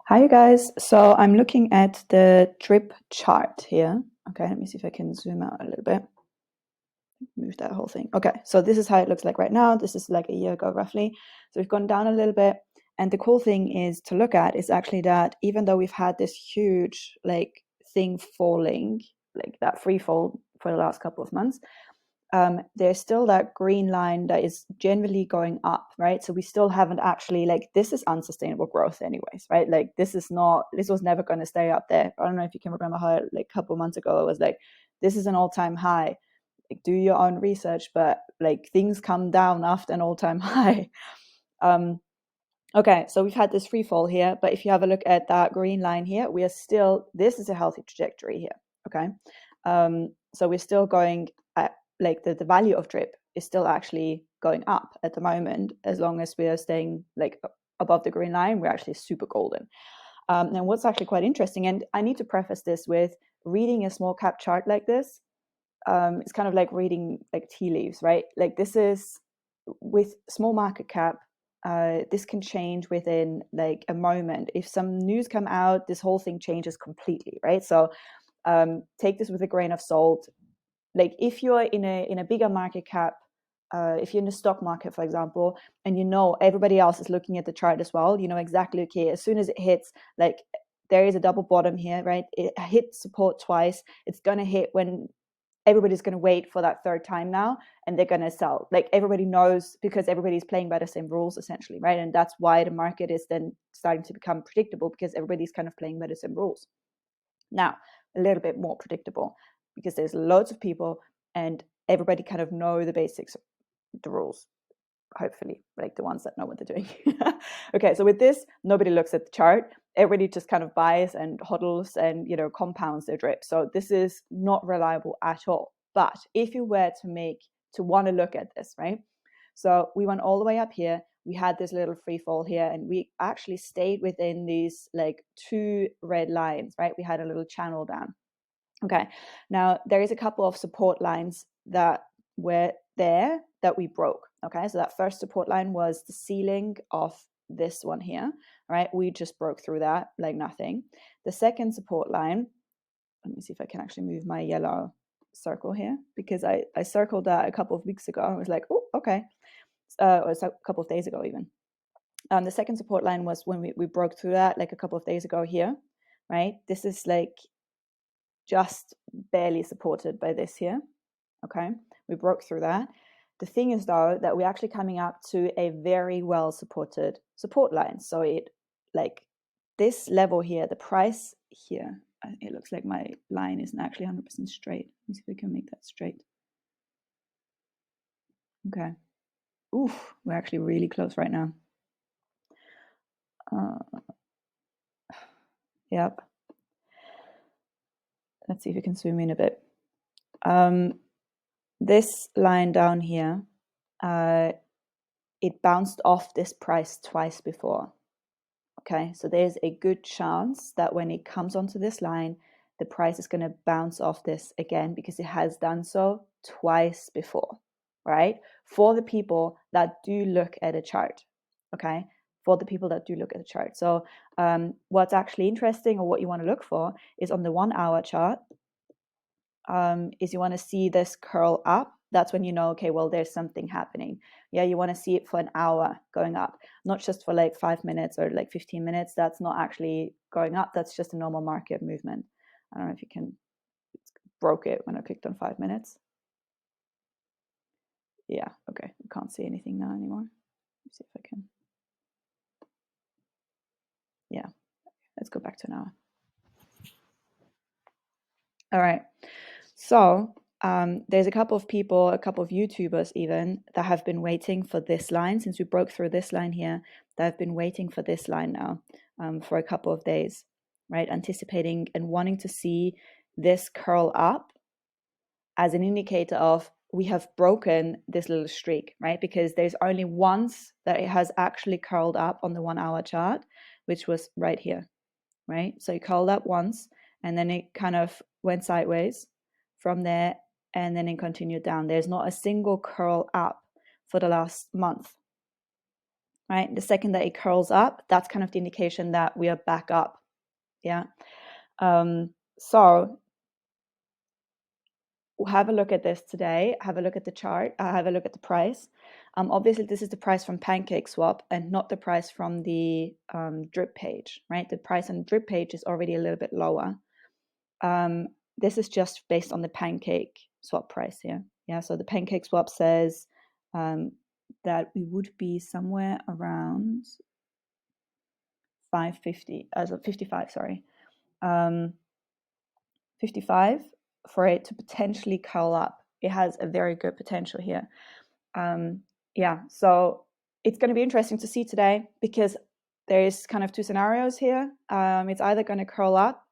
Hi, you guys. So I'm looking at the drip chart here. Okay, let me see if I can zoom out a little bit. Move that whole thing. Okay, so this is how it looks like right now. This is like a year ago, roughly. So we've gone down a little bit. And the cool thing is to look at is actually that even though we've had this huge thing falling, like that free fall for the last couple of months, there's still that green line that is generally going up, right? So we still haven't actually this is unsustainable growth anyways, right? This was never going to stay up there. I don't know if you can remember how a couple of months ago it was like, this is an all-time high. Do your own research, but things come down after an all-time high. Okay, so we've had this free fall here, but if you have a look at that green line here, this is a healthy trajectory here. Okay, so we're still going at the value of drip is still actually going up at the moment, as long as we are staying above the green line. We're actually super golden. And what's actually quite interesting, and I need to preface this with reading a small cap chart like this. It's kind of like reading tea leaves, right? This is with small market cap. This can change within a moment. If some news come out, this whole thing changes completely, right? So take this with a grain of salt. If you're in a bigger market cap, if you're in the stock market, for example, and everybody else is looking at the chart as well, exactly, okay, as soon as it hits, there is a double bottom here, right? It hits support twice. It's going to hit when everybody's going to wait for that third time now, and they're going to sell. Everybody knows, because everybody's playing by the same rules, essentially, right? And that's why the market is then starting to become predictable, because everybody's kind of playing by the same rules. Now, a little bit more predictable, because there's loads of people and everybody kind of know the basics of the rules, hopefully, the ones that know what they're doing. Okay, so with this, nobody looks at the chart. Everybody just kind of buys and hodls and compounds their drip. So this is not reliable at all. But if you were to want to look at this, right? So we went all the way up here. We had this little free fall here, and we actually stayed within these two red lines, right? We had a little channel down. Okay, now there is a couple of support lines that were there that we broke. Okay, so that first support line was the ceiling of this one here, right? We just broke through that like nothing. The second support line, let me see if I can actually move my yellow circle here, because I circled that a couple of weeks ago. I was like, oh, okay. Or a couple of days ago even. The second support line was when we broke through that a couple of days ago here, right? This is just barely supported by this here. Okay, we broke through that. The thing is, though, that we're actually coming up to a very well supported support line. So it this level here, the price here, it looks like my line isn't actually 100% straight. Let me see if we can make that straight. Okay. Oof, we're actually really close right now. Yep. Let's see if we can zoom in a bit. This line down here, it bounced off this price twice before. Okay, so there's a good chance that when it comes onto this line, the price is going to bounce off this again, because it has done so twice before, right? For the people that do look at a chart, okay? For the people that do look at the chart. So what's actually interesting, or what you want to look for, is on the 1 hour chart, is you want to see this curl up. That's when you know, okay, well, there's something happening. Yeah, you want to see it for an hour going up, not just for 5 minutes or 15 minutes. That's not actually going up. That's just a normal market movement. I don't know if you can, broke it when I clicked on 5 minutes. Yeah, okay, we can't see anything now anymore. Let's see if I can. Yeah, let's go back to an hour. All right, so there's a couple of people, a couple of YouTubers even, that have been waiting for this line. Since we broke through this line here, that have been waiting for this line now for a couple of days, right? Anticipating and wanting to see this curl up as an indicator of we have broken this little streak, right? Because there's only once that it has actually curled up on the 1 hour chart, which was right here, right? So it curled up once, and then it kind of went sideways from there, and then it continued down. There's not a single curl up for the last month. right? The second that it curls up, that's kind of the indication that we are back up. Yeah. So have a look at this today. Have a look at the chart. Have a look at the price. Obviously, this is the price from PancakeSwap and not the price from the drip page, right? The price on the drip page is already a little bit lower. This is just based on the PancakeSwap price here. Yeah, so the PancakeSwap says that we would be somewhere around 550, as of 55, sorry. 55 for it to potentially curl up. It has a very good potential here. Yeah, so it's going to be interesting to see today because there's kind of two scenarios here. It's either going to curl up,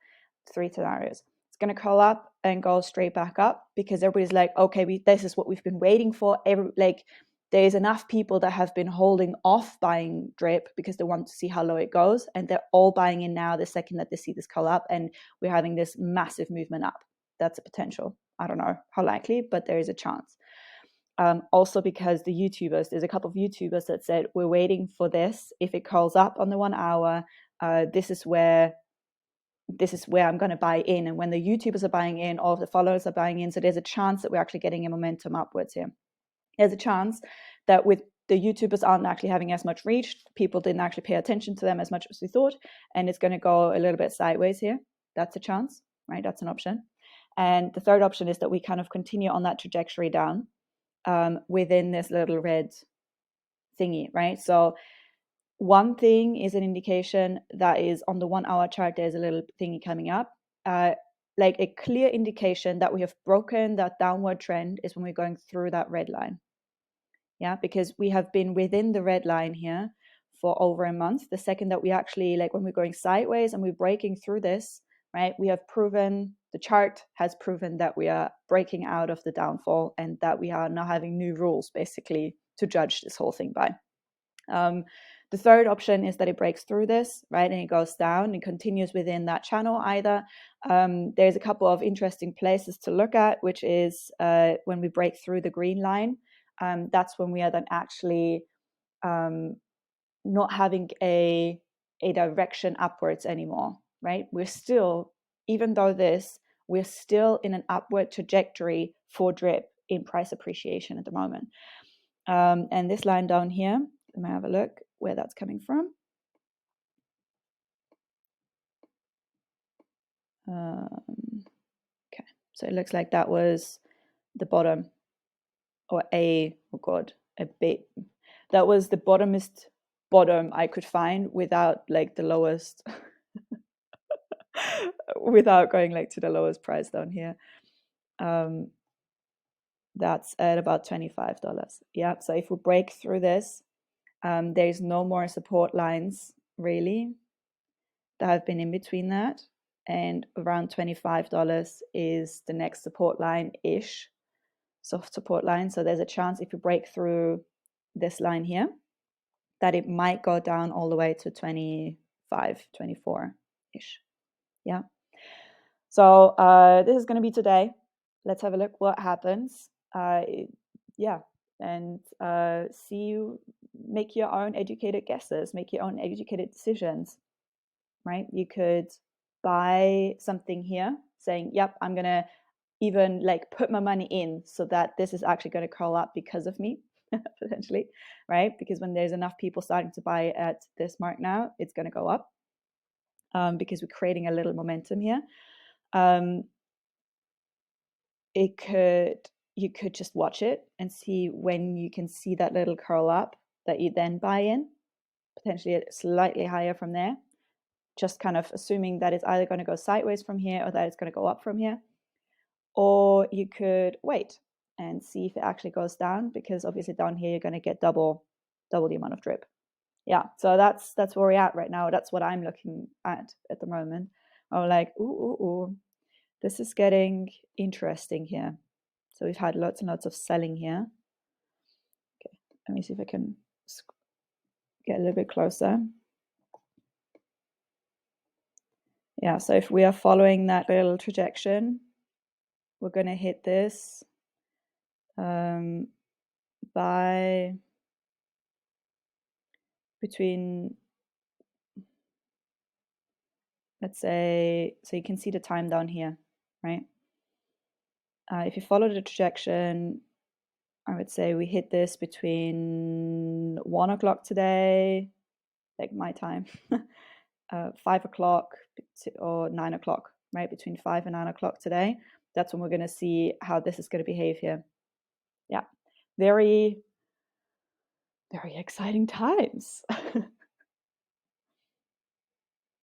three scenarios. It's going to curl up and go straight back up because everybody's like, okay, this is what we've been waiting for. There's enough people that have been holding off buying drip because they want to see how low it goes, and they're all buying in now the second that they see this curl up, and we're having this massive movement up. That's a potential. I don't know how likely, but there is a chance. Also because there's a couple of YouTubers that said, we're waiting for this. If it curls up on the 1 hour, this is where I'm going to buy in. And when the YouTubers are buying in, all of the followers are buying in. So there's a chance that we're actually getting a momentum upwards here. There's a chance that with the YouTubers aren't actually having as much reach, people didn't actually pay attention to them as much as we thought, and it's going to go a little bit sideways here. That's a chance, right? That's an option. And the third option is that we kind of continue on that trajectory down within this little red thingy, right? So one thing is an indication that is on the 1 hour chart, there's a little thingy coming up. Like a clear indication that we have broken that downward trend is when we're going through that red line. Yeah, because we have been within the red line here for over a month. The second that we actually, like when we're going sideways and we're breaking through this, right, we have proven, the chart has proven that we are breaking out of the downfall and that we are now having new rules basically to judge this whole thing by. The third option is that it breaks through this, right, and it goes down and continues within that channel either. There's a couple of interesting places to look at, which is when we break through the green line. That's when we are then actually not having a direction upwards anymore, right? We're still, even though we're still in an upward trajectory for drip in price appreciation at the moment. And this line down here, let me have a look where that's coming from. Okay, so it looks like that was the bottom, or a bit. That was the bottomest bottom I could find without like the lowest, without going like to the lowest price down here. That's at about $25. Yeah, so if we break through this, there's no more support lines really that have been in between that, and around $25 is the next support line-ish, soft support line. So there's a chance if you break through this line here that it might go down all the way to 25, 24-ish. Yeah. So this is going to be today. Let's have a look what happens. Yeah, and make your own educated guesses, make your own educated decisions, right? You could buy something here saying, yep, I'm going to even like put my money in so that this is actually going to curl up because of me, potentially, right? Because when there's enough people starting to buy at this mark now, it's going to go up because we're creating a little momentum here. You could just watch it and see when you can see that little curl up that you then buy in, potentially slightly higher from there, just kind of assuming that it's either going to go sideways from here or that it's going to go up from here. Or you could wait and see if it actually goes down, because obviously down here you're going to get double the amount of drip. Yeah, so that's where we're at right now. That's what I'm looking at the moment. I'm like, ooh, this is getting interesting here. So we've had lots and lots of selling here. Okay, let me see if I can get a little bit closer. Yeah, so if we are following that little trajectory, we're going to hit this by between, let's say, so you can see the time down here, right? If you follow the trajectory, I would say we hit this between 1 o'clock today, like my time, 5 o'clock or 9 o'clock, right? Between 5 and 9 o'clock today. That's when we're going to see how this is going to behave here. Yeah, very, very exciting times.